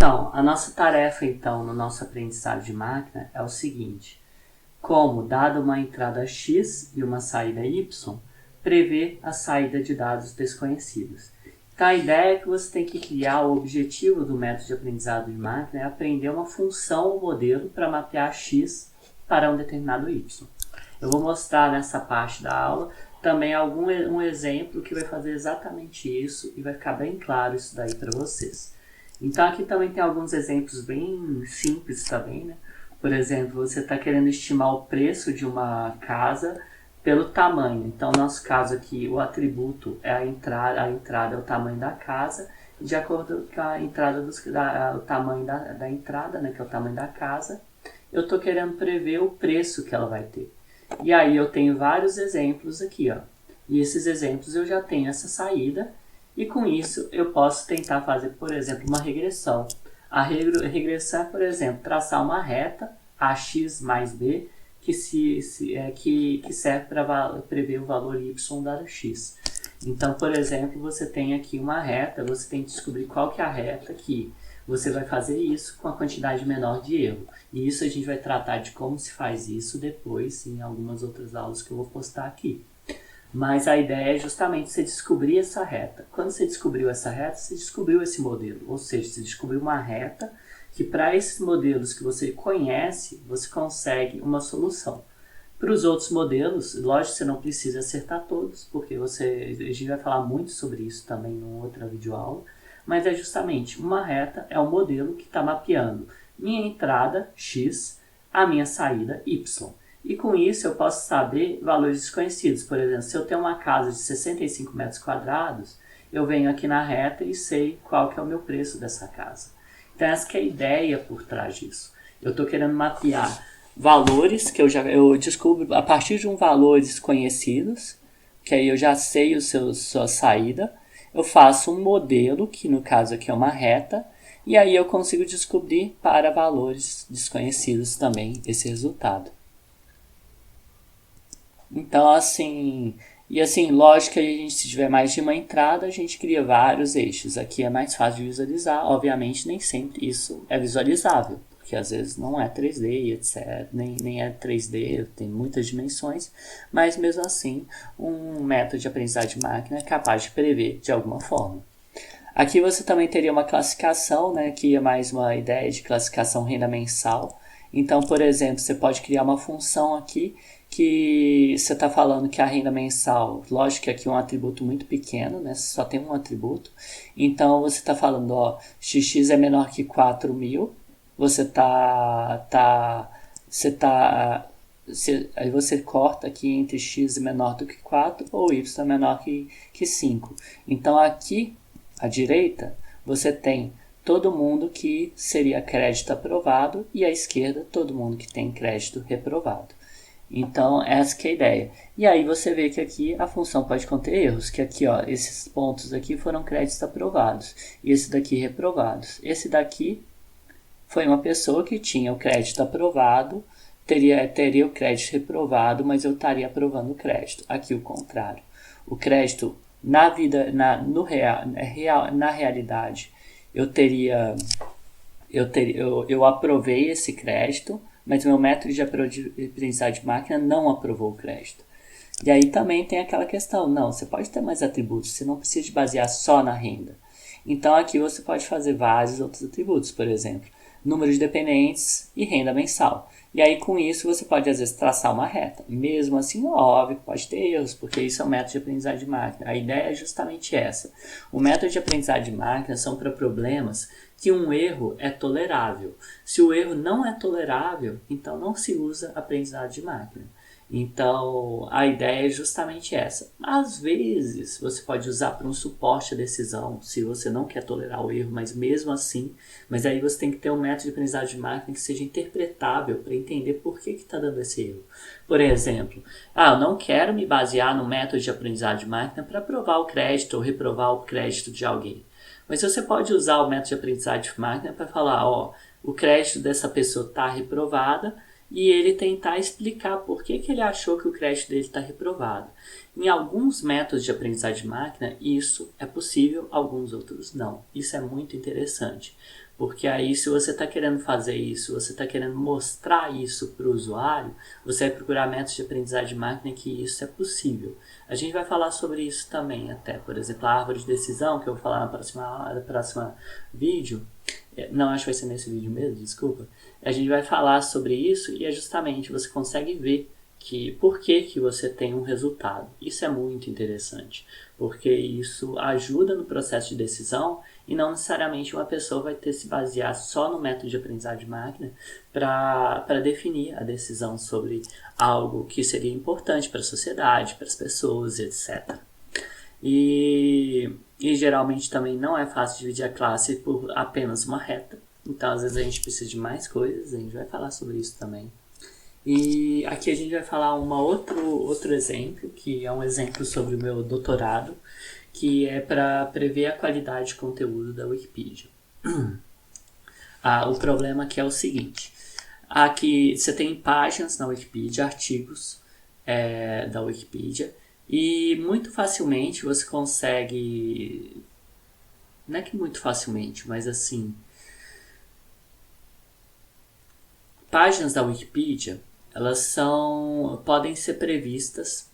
Então, a nossa tarefa então no nosso aprendizado de máquina é o seguinte: como, dada uma entrada x e uma saída y, prever a saída de dados desconhecidos. Então, a ideia é que você tem que criar o objetivo do método de aprendizado de máquina é aprender uma função ou modelo para mapear x para um determinado y. Eu vou mostrar nessa parte da aula também um exemplo que vai fazer exatamente isso e vai ficar bem claro isso daí para vocês. Então aqui também tem alguns exemplos bem simples também, né? Por exemplo, você está querendo estimar o preço de uma casa pelo tamanho. Então, no nosso caso aqui, o atributo é a entrada é o tamanho da casa, e de acordo com a entrada o tamanho da entrada, né, que é o tamanho da casa, eu estou querendo prever o preço que ela vai ter. E aí eu tenho vários exemplos aqui, ó. E esses exemplos eu já tenho essa saída, e com isso eu posso tentar fazer, por exemplo, uma regressão. A regressão é, por exemplo, traçar uma reta, ax mais b, que serve para prever o valor y dado x. Então, por exemplo, você tem aqui uma reta, você tem que descobrir qual que é a reta que você vai fazer isso com a quantidade menor de erro. E isso a gente vai tratar de como se faz isso depois em algumas outras aulas que eu vou postar aqui. Mas a ideia é justamente você descobrir essa reta. Quando você descobriu essa reta, você descobriu esse modelo. Ou seja, você descobriu uma reta que para esses modelos que você conhece, você consegue uma solução. Para os outros modelos, lógico que você não precisa acertar todos, porque a gente vai falar muito sobre isso também em outra videoaula, mas é justamente uma reta é um modelo que está mapeando minha entrada, x, a minha saída, y. E com isso eu posso saber valores desconhecidos. Por exemplo, se eu tenho uma casa de 65 metros quadrados, eu venho aqui na reta e sei qual que é o meu preço dessa casa. Então essa que é a ideia por trás disso. Eu estou querendo mapear valores que eu descubro a partir de valores conhecidos, que aí eu já sei sua saída. Eu faço um modelo, que no caso aqui é uma reta, e aí eu consigo descobrir para valores desconhecidos também esse resultado. Então, assim, lógico que a gente, se tiver mais de uma entrada, a gente cria vários eixos. Aqui é mais fácil de visualizar, obviamente nem sempre isso é visualizável, porque às vezes não é 3D, etc, nem é 3D, tem muitas dimensões, mas mesmo assim, um método de aprendizagem de máquina é capaz de prever de alguma forma. Aqui você também teria uma classificação, né, que é mais uma ideia de classificação renda mensal. Então, por exemplo, você pode criar uma função aqui que você está falando que a renda mensal, lógico que aqui é um atributo muito pequeno, né? Só tem um atributo. Então, você está falando, ó, xx é menor que 4.000, aí você corta aqui entre x é menor do que 4 ou y é menor que 5. Então, aqui, à direita, você tem todo mundo que seria crédito aprovado e à esquerda todo mundo que tem crédito reprovado. Então, essa que é a ideia. E aí você vê que aqui a função pode conter erros, que aqui, ó, esses pontos aqui foram créditos aprovados, e esse daqui reprovados. Esse daqui foi uma pessoa que tinha o crédito aprovado, teria o crédito reprovado, mas eu estaria aprovando o crédito. Aqui o contrário. O crédito na realidade, eu aprovei esse crédito, mas meu método de aprendizagem de máquina não aprovou o crédito. E aí também tem aquela questão, não, você pode ter mais atributos, você não precisa de basear só na renda. Então aqui você pode fazer vários outros atributos, por exemplo, número de dependentes e renda mensal. E aí com isso você pode às vezes traçar uma reta. Mesmo assim, óbvio, pode ter erros, porque isso é um método de aprendizagem de máquina. A ideia é justamente essa. O método de aprendizagem de máquina são para problemas que um erro é tolerável. Se o erro não é tolerável, então não se usa aprendizado de máquina. Então, a ideia é justamente essa. Às vezes, você pode usar para um suporte à decisão, se você não quer tolerar o erro, mas mesmo assim, mas aí você tem que ter um método de aprendizagem de máquina que seja interpretável para entender por que está dando esse erro. Por exemplo, eu não quero me basear no método de aprendizagem de máquina para aprovar o crédito ou reprovar o crédito de alguém. Mas você pode usar o método de aprendizagem de máquina para falar, ó, o crédito dessa pessoa está reprovada, e ele tentar explicar por que ele achou que o crédito dele está reprovado. Em alguns métodos de aprendizagem de máquina, isso é possível, alguns outros não. Isso é muito interessante. Porque aí, se você está querendo fazer isso, você está querendo mostrar isso para o usuário, você vai procurar métodos de aprendizagem de máquina que isso é possível. A gente vai falar sobre isso também até. Por exemplo, a árvore de decisão, que eu vou falar no próximo vídeo. Não, acho que vai ser nesse vídeo mesmo, desculpa. A gente vai falar sobre isso e é justamente, você consegue ver por que você tem um resultado. Isso é muito interessante, porque isso ajuda no processo de decisão e não necessariamente uma pessoa vai ter que se basear só no método de aprendizagem de máquina para definir a decisão sobre algo que seria importante para a sociedade, para as pessoas, etc. E geralmente também não é fácil dividir a classe por apenas uma reta. Então, às vezes a gente precisa de mais coisas, a gente vai falar sobre isso também. E aqui a gente vai falar outro exemplo, que é um exemplo sobre o meu doutorado, que é para prever a qualidade de conteúdo da Wikipedia. O problema aqui é o seguinte. Aqui você tem páginas na Wikipedia, artigos da Wikipedia, e muito facilmente você consegue... Não é que muito facilmente, mas assim... Páginas da Wikipedia, elas podem ser previstas...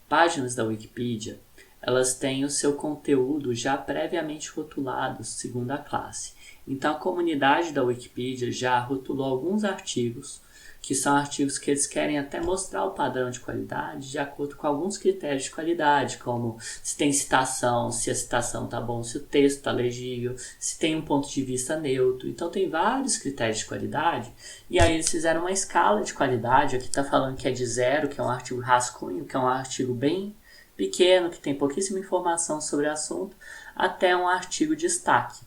Páginas da Wikipedia, elas têm o seu conteúdo já previamente rotulado segundo a classe. Então, a comunidade da Wikipedia já rotulou alguns artigos, que são artigos que eles querem até mostrar o padrão de qualidade de acordo com alguns critérios de qualidade, como se tem citação, se a citação está bom, se o texto está legível, se tem um ponto de vista neutro. Então tem vários critérios de qualidade, e aí eles fizeram uma escala de qualidade. Aqui está falando que é de 0, que é um artigo rascunho, que é um artigo bem pequeno, que tem pouquíssima informação sobre o assunto, até um artigo de destaque.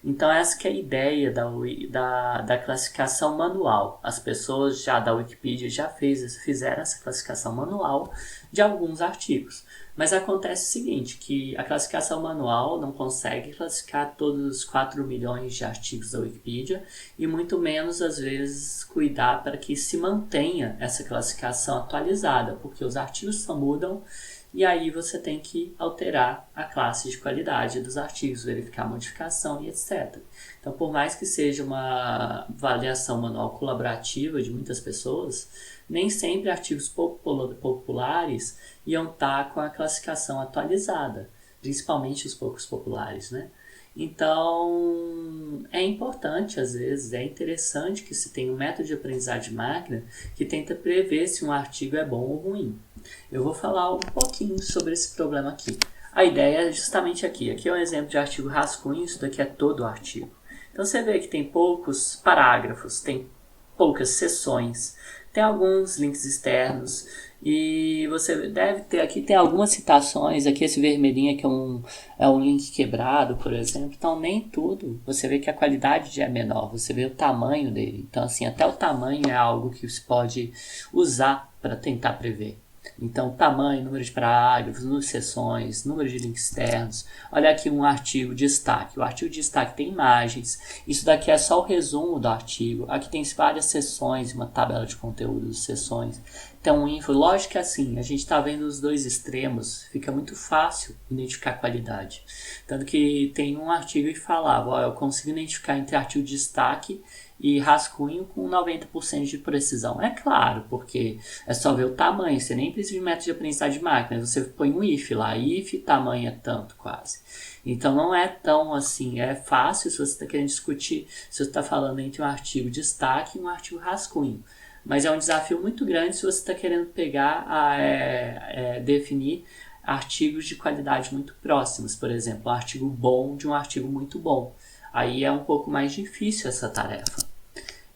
Então essa que é a ideia da classificação manual. As pessoas já da Wikipedia já fizeram essa classificação manual de alguns artigos. Mas acontece o seguinte, que a classificação manual não consegue classificar todos os 4 milhões de artigos da Wikipedia e muito menos, às vezes, cuidar para que se mantenha essa classificação atualizada, porque os artigos só mudam e aí você tem que alterar a classe de qualidade dos artigos, verificar a modificação e etc. Então, por mais que seja uma avaliação manual colaborativa de muitas pessoas, nem sempre artigos pouco populares iam estar com a classificação atualizada, principalmente os poucos populares, né? Então, é importante, às vezes, é interessante que se tenha um método de aprendizagem de máquina que tenta prever se um artigo é bom ou ruim. Eu vou falar um pouquinho sobre esse problema aqui. A ideia é justamente aqui. Aqui é um exemplo de artigo rascunho, isso daqui é todo o artigo. Então você vê que tem poucos parágrafos, tem poucas seções, tem alguns links externos e você deve ter, aqui tem algumas citações, aqui esse vermelhinho aqui é um link quebrado, por exemplo. Então nem tudo, você vê que a qualidade já é menor, você vê o tamanho dele. Então assim, até o tamanho é algo que você pode usar para tentar prever. Então, tamanho, número de parágrafos, número de seções, número de links externos. Olha aqui um artigo de destaque. O artigo de destaque tem imagens. Isso daqui é só o resumo do artigo. Aqui tem várias seções, uma tabela de conteúdo de seções. Então, info. Lógico que assim, a gente está vendo os dois extremos, fica muito fácil identificar qualidade. Tanto que tem um artigo que falava, eu consigo identificar entre artigo de destaque e rascunho com 90% de precisão. É claro, porque é só ver o tamanho, você nem precisa de método de aprendizagem de máquina, você põe um if lá, if tamanho é tanto quase. Então não é tão assim, é fácil se você está querendo discutir, se você está falando entre um artigo de destaque e um artigo rascunho. Mas é um desafio muito grande se você está querendo pegar, definir artigos de qualidade muito próximos, por exemplo, um artigo bom de um artigo muito bom. Aí é um pouco mais difícil essa tarefa.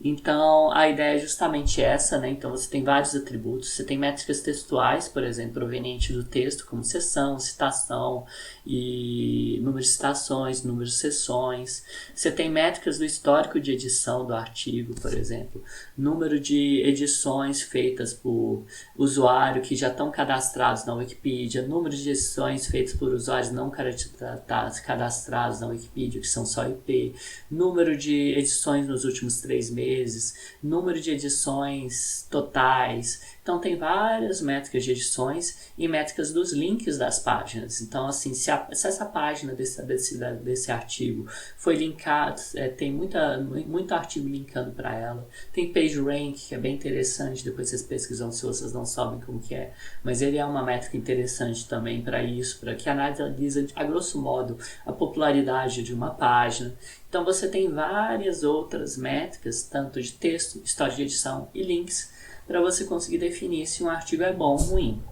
Então, a ideia é justamente essa, né? Então, você tem vários atributos. Você tem métricas textuais, por exemplo, provenientes do texto, como seção, citação, e número de citações, número de seções. Você tem métricas do histórico de edição do artigo, por exemplo. Número de edições feitas por usuário que já estão cadastrados na Wikipedia. Número de edições feitas por usuários não cadastrados na Wikipedia, que são só IP. Número de edições nos últimos 3 meses. vezes, número de edições totais. Então tem várias métricas de edições e métricas dos links das páginas. Então assim, se essa página desse artigo foi linkada, tem muito artigo linkando para ela. Tem PageRank, que é bem interessante, depois vocês pesquisam se vocês não sabem como que é. Mas ele é uma métrica interessante também para isso, para que analisa a grosso modo a popularidade de uma página. Então você tem várias outras métricas, tanto de texto, história de edição e links, para você conseguir definir se um artigo é bom ou ruim.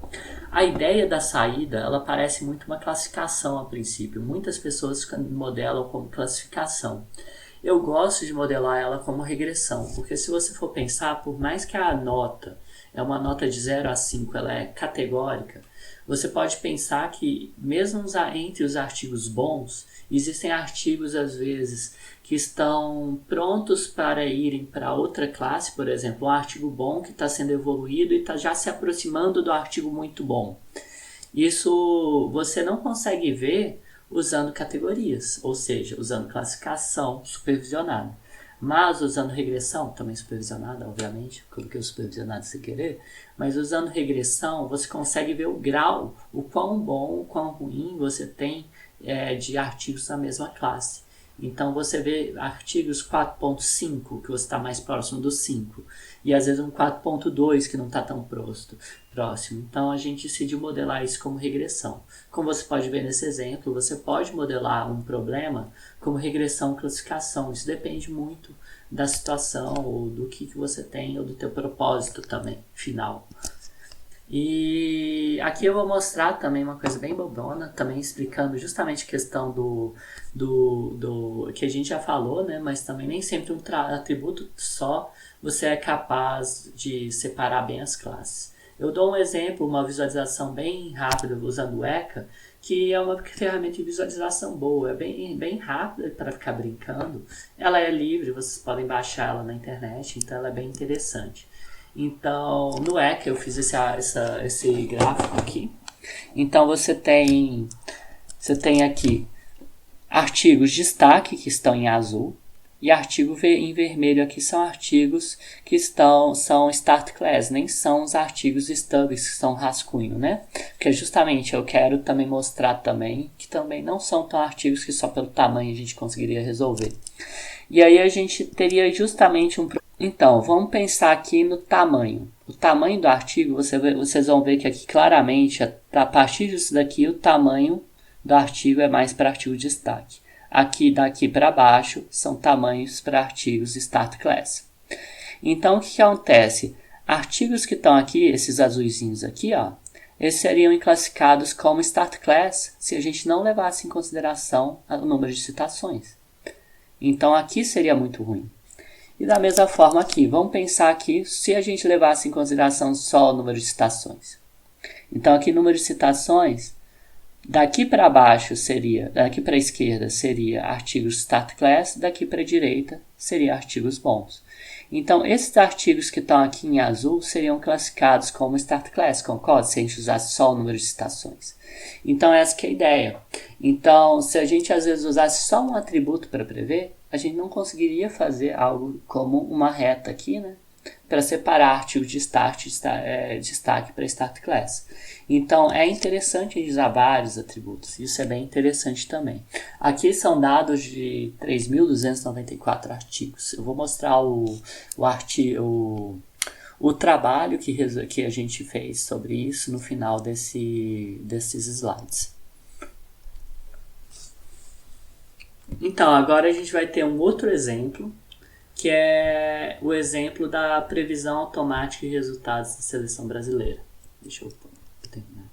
A ideia da saída, ela parece muito uma classificação a princípio. Muitas pessoas modelam como classificação. Eu gosto de modelar ela como regressão, porque se você for pensar, por mais que a nota é uma nota de 0 a 5, ela é categórica, você pode pensar que mesmo entre os artigos bons, existem artigos às vezes que estão prontos para irem para outra classe, por exemplo, um artigo bom que está sendo evoluído e está já se aproximando do artigo muito bom. Isso você não consegue ver usando categorias, ou seja, usando classificação supervisionada. Mas usando regressão, também supervisionada, obviamente, coloquei o supervisionado sem querer, mas usando regressão você consegue ver o grau, o quão bom, o quão ruim você tem de artigos da mesma classe. Então você vê artigos 4.5, que você está mais próximo do 5, e às vezes um 4.2 que não está tão próximo. Então a gente decidiu modelar isso como regressão. Como você pode ver nesse exemplo, você pode modelar um problema como regressão ou classificação. Isso depende muito da situação, ou do que você tem, ou do teu propósito também, final. E aqui eu vou mostrar também uma coisa bem bobona, também explicando justamente a questão do que a gente já falou, né? Mas também nem sempre um atributo só você é capaz de separar bem as classes. Eu dou um exemplo, uma visualização bem rápida usando o ECA, que é uma ferramenta de visualização boa, é bem rápida para ficar brincando. Ela é livre, vocês podem baixar ela na internet, então ela é bem interessante. Então, no ECA eu fiz esse gráfico aqui. Então você tem aqui artigos de destaque que estão em azul, e artigo em vermelho aqui são artigos que são Start Class, nem são os artigos stubs que são rascunho, né? Porque justamente eu quero também mostrar também que também não são tão artigos que só pelo tamanho a gente conseguiria resolver. E aí a gente teria justamente Então, vamos pensar aqui no tamanho. O tamanho do artigo, vocês vão ver que aqui claramente, a partir disso daqui, o tamanho do artigo é mais para artigo de destaque. Aqui, daqui para baixo, são tamanhos para artigos Start Class. Então, o que acontece? Artigos que estão aqui, esses azuizinhos aqui, ó, eles seriam classificados como Start Class se a gente não levasse em consideração o número de citações. Então, aqui seria muito ruim. E da mesma forma aqui, vamos pensar aqui se a gente levasse em consideração só o número de citações. Então aqui número de citações, daqui para baixo daqui para a esquerda seria artigos Start Class, daqui para a direita seria artigos bons. Então esses artigos que estão aqui em azul seriam classificados como Start Class, concorda? Se a gente usasse só o número de citações. Então essa que é a ideia. Então se a gente às vezes usasse só um atributo para prever, a gente não conseguiria fazer algo como uma reta aqui, né? Para separar artigos de destaque para Start Class. Então, é interessante usar vários atributos. Isso é bem interessante também. Aqui são dados de 3.294 artigos. Eu vou mostrar o trabalho que a gente fez sobre isso no final desses slides. Então, agora a gente vai ter um outro exemplo, que é o exemplo da previsão automática de resultados da seleção brasileira. Deixa eu terminar.